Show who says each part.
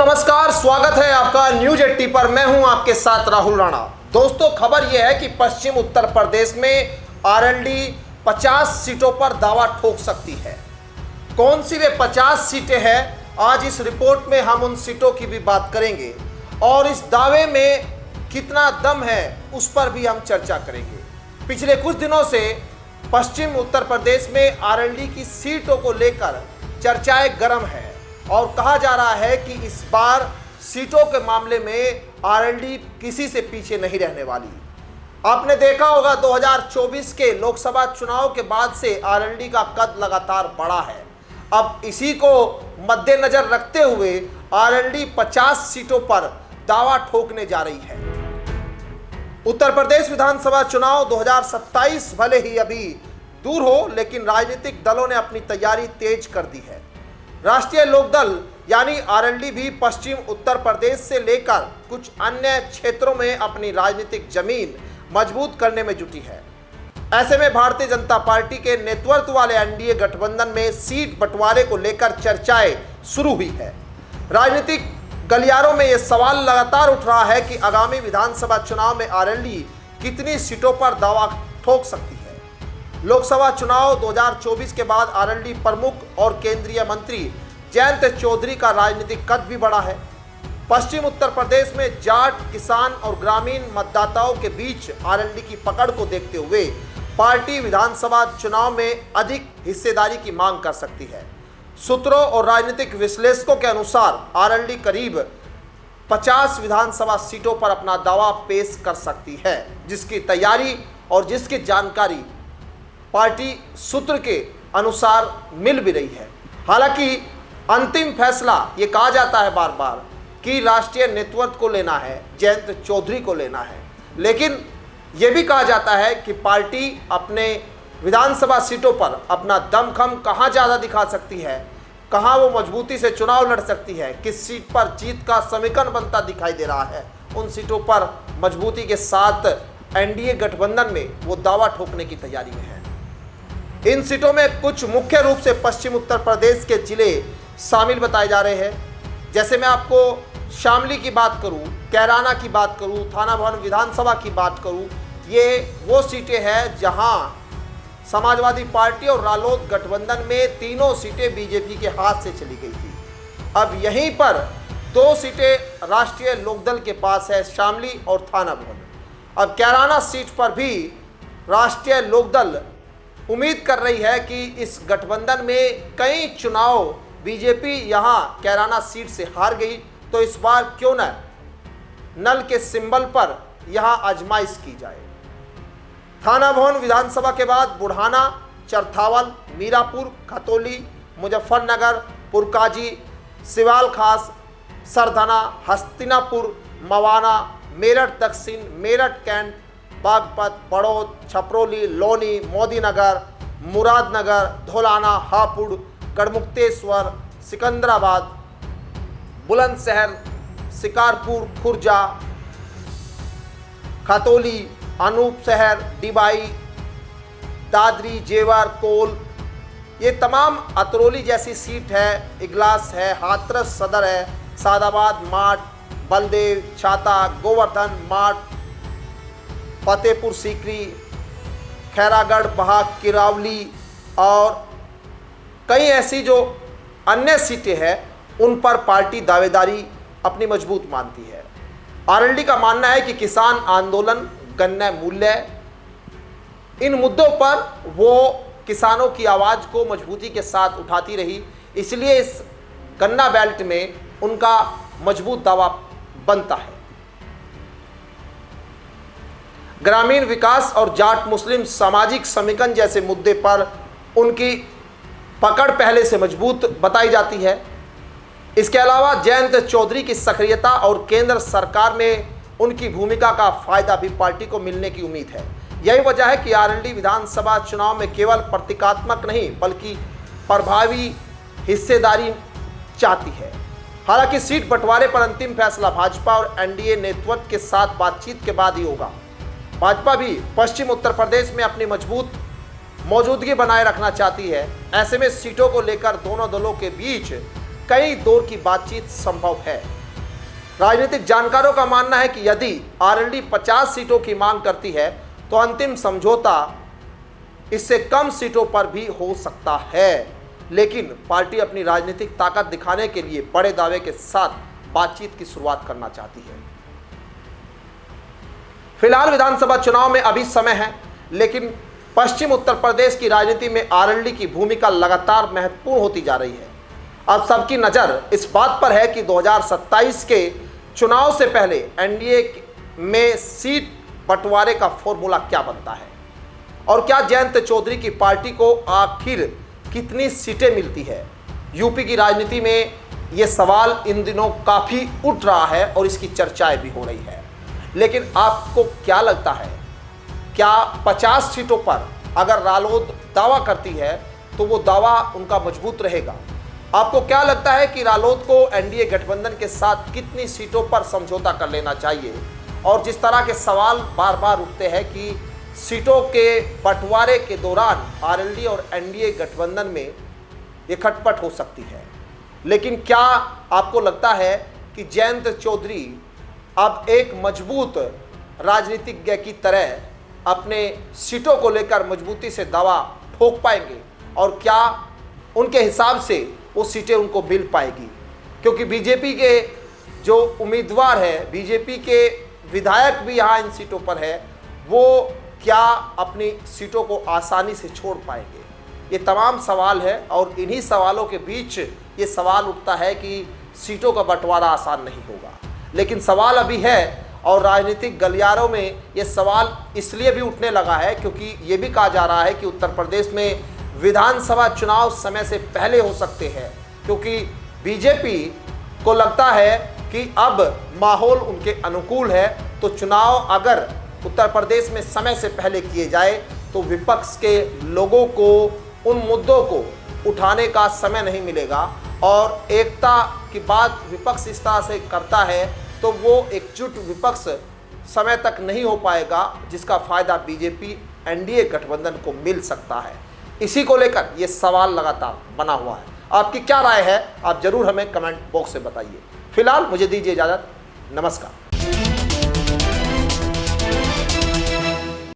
Speaker 1: नमस्कार, स्वागत है आपका न्यूज 80 पर। मैं हूं आपके साथ राहुल राणा। दोस्तों, खबर यह है कि पश्चिम उत्तर प्रदेश में आरएलडी 50 सीटों पर दावा ठोक सकती है। कौन सी वे 50 सीटें हैं, आज इस रिपोर्ट में हम उन सीटों की भी बात करेंगे और इस दावे में कितना दम है उस पर भी हम चर्चा करेंगे। पिछले कुछ दिनों से पश्चिम उत्तर प्रदेश में आरएलडी की सीटों को लेकर चर्चाएं गर्म है और कहा जा रहा है कि इस बार सीटों के मामले में आरएलडी किसी से पीछे नहीं रहने वाली। आपने देखा होगा 2024 के लोकसभा चुनाव के बाद से आरएलडी का कद लगातार बढ़ा है। अब इसी को मद्देनजर रखते हुए आरएलडी 50 सीटों पर दावा ठोकने जा रही है। उत्तर प्रदेश विधानसभा चुनाव 2027 भले ही अभी दूर हो, लेकिन राजनीतिक दलों ने अपनी तैयारी तेज कर दी है। राष्ट्रीय लोकदल यानी आरएलडी भी पश्चिम उत्तर प्रदेश से लेकर कुछ अन्य क्षेत्रों में अपनी राजनीतिक जमीन मजबूत करने में जुटी है। ऐसे में भारतीय जनता पार्टी के नेतृत्व वाले एनडीए गठबंधन में सीट बंटवारे को लेकर चर्चाएं शुरू हुई है। राजनीतिक गलियारों में यह सवाल लगातार उठ रहा है कि आगामी विधानसभा चुनाव में आरएलडी कितनी सीटों पर दावा ठोक सकती है। लोकसभा चुनाव 2024 के बाद आरएलडी प्रमुख और केंद्रीय मंत्री जयंत चौधरी का राजनीतिक कद भी बढ़ा है। पश्चिम उत्तर प्रदेश में जाट, किसान और ग्रामीण मतदाताओं के बीच आरएलडी की पकड़ को देखते हुए पार्टी विधानसभा चुनाव में अधिक हिस्सेदारी की मांग कर सकती है। सूत्रों और राजनीतिक विश्लेषकों के अनुसार आरएलडी करीब 50 विधानसभा सीटों पर अपना दावा पेश कर सकती है, जिसकी तैयारी और जिसकी जानकारी पार्टी सूत्र के अनुसार मिल भी रही है। हालांकि अंतिम फैसला ये कहा जाता है बार बार कि राष्ट्रीय नेतृत्व को लेना है, जयंत चौधरी को लेना है, लेकिन ये भी कहा जाता है कि पार्टी अपने विधानसभा सीटों पर अपना दमखम कहाँ ज़्यादा दिखा सकती है, कहाँ वो मजबूती से चुनाव लड़ सकती है, किस सीट पर जीत का समीकरण बनता दिखाई दे रहा है, उन सीटों पर मजबूती के साथ एनडीए गठबंधन में वो दावा ठोकने की तैयारी में है। इन सीटों में कुछ मुख्य रूप से पश्चिम उत्तर प्रदेश के जिले शामिल बताए जा रहे हैं। जैसे मैं आपको शामली की बात करूं, कैराना की बात करूं, थाना भवन विधानसभा की बात करूं, ये वो सीटें हैं जहां समाजवादी पार्टी और रालोद गठबंधन में तीनों सीटें बीजेपी के हाथ से चली गई थी। अब यहीं पर 2 सीटें राष्ट्रीय लोकदल के पास है, शामली और थाना भवन। अब कैराना सीट पर भी राष्ट्रीय लोकदल उम्मीद कर रही है कि इस गठबंधन में कई चुनाव बीजेपी यहां कैराना सीट से हार गई, तो इस बार क्यों न नल के सिंबल पर यहां आजमाइश की जाए। थाना भवन विधानसभा के बाद बुढ़ाना, चरथावल, मीरापुर, खतौली, मुजफ्फरनगर, पुरकाजी, सिवाल खास, सरधना, हस्तिनापुर, मवाना, मेरठ दक्षिण, मेरठ कैंट, बागपत, बड़ौद, छपरोली, लोनी, मोदीनगर, मुरादनगर, धौलाना, हापुड़, गढ़मुक्तेश्वर, सिकंदराबाद, बुलंदशहर, शिकारपुर, खुर्जा, खतौली, अनूपशहर, डिबाई, दादरी, जेवर, कोल, ये तमाम अतरौली जैसी सीट है, इगलास है, हाथरस सदर है, सादाबाद, माठ, बलदेव, छाता, गोवर्धन, माठ, फतेहपुर सीकरी, खैरागढ़, बहाग, किरावली और कई ऐसी जो अन्य सीटें हैं उन पर पार्टी दावेदारी अपनी मजबूत मानती है। आरएलडी का मानना है कि किसान आंदोलन, गन्ना मूल्य, इन मुद्दों पर वो किसानों की आवाज़ को मजबूती के साथ उठाती रही, इसलिए इस गन्ना बेल्ट में उनका मजबूत दावा बनता है। ग्रामीण विकास और जाट मुस्लिम सामाजिक समीकरण जैसे मुद्दे पर उनकी पकड़ पहले से मजबूत बताई जाती है। इसके अलावा जयंत चौधरी की सक्रियता और केंद्र सरकार में उनकी भूमिका का फायदा भी पार्टी को मिलने की उम्मीद है। यही वजह है कि आरएलडी विधानसभा चुनाव में केवल प्रतीकात्मक नहीं बल्कि प्रभावी हिस्सेदारी चाहती है। हालांकि सीट बंटवारे पर अंतिम फैसला भाजपा और एनडीए नेतृत्व के साथ बातचीत के बाद ही होगा। भाजपा भी पश्चिम उत्तर प्रदेश में अपनी मजबूत मौजूदगी बनाए रखना चाहती है। ऐसे में सीटों को लेकर दोनों दलों के बीच कई दौर की बातचीत संभव है। राजनीतिक जानकारों का मानना है कि यदि आरएलडी 50 सीटों की मांग करती है तो अंतिम समझौता इससे कम सीटों पर भी हो सकता है, लेकिन पार्टी अपनी राजनीतिक ताकत दिखाने के लिए बड़े दावे के साथ बातचीत की शुरुआत करना चाहती है। फिलहाल विधानसभा चुनाव में अभी समय है, लेकिन पश्चिम उत्तर प्रदेश की राजनीति में आरएलडी की भूमिका लगातार महत्वपूर्ण होती जा रही है। अब सबकी नज़र इस बात पर है कि 2027 के चुनाव से पहले एनडीए में सीट बंटवारे का फॉर्मूला क्या बनता है और क्या जयंत चौधरी की पार्टी को आखिर कितनी सीटें मिलती है। यूपी की राजनीति में ये सवाल इन दिनों काफ़ी उठ रहा है और इसकी चर्चाएं भी हो रही है। लेकिन आपको क्या लगता है, क्या 50 सीटों पर अगर रालोद दावा करती है तो वो दावा उनका मजबूत रहेगा? आपको क्या लगता है कि रालोद को एनडीए गठबंधन के साथ कितनी सीटों पर समझौता कर लेना चाहिए? और जिस तरह के सवाल बार बार उठते हैं कि सीटों के बंटवारे के दौरान आरएलडी और एनडीए गठबंधन में ये खटपट हो सकती है, लेकिन क्या आपको लगता है कि जयंत चौधरी अब एक मजबूत राजनीतिज्ञ की तरह अपने सीटों को लेकर मजबूती से दावा ठोक पाएंगे और क्या उनके हिसाब से वो सीटें उनको मिल पाएगी? क्योंकि बीजेपी के जो उम्मीदवार है, बीजेपी के विधायक भी यहाँ इन सीटों पर है, वो क्या अपनी सीटों को आसानी से छोड़ पाएंगे? ये तमाम सवाल है और इन्हीं सवालों के बीच ये सवाल उठता है कि सीटों का बंटवारा आसान नहीं होगा। लेकिन सवाल अभी है और राजनीतिक गलियारों में ये सवाल इसलिए भी उठने लगा है क्योंकि ये भी कहा जा रहा है कि उत्तर प्रदेश में विधानसभा चुनाव समय से पहले हो सकते हैं, क्योंकि बीजेपी को लगता है कि अब माहौल उनके अनुकूल है। तो चुनाव अगर उत्तर प्रदेश में समय से पहले किए जाए तो विपक्ष के लोगों को उन मुद्दों को उठाने का समय नहीं मिलेगा और एकता की बात विपक्ष इस तरह से करता है तो वो एकजुट विपक्ष समय तक नहीं हो पाएगा, जिसका फायदा बीजेपी एनडीए गठबंधन को मिल सकता है। इसी को लेकर ये सवाल लगातार बना हुआ है। आपकी क्या राय है, आप जरूर हमें कमेंट बॉक्स से बताइए। फिलहाल मुझे दीजिए इजाज़त। नमस्कार।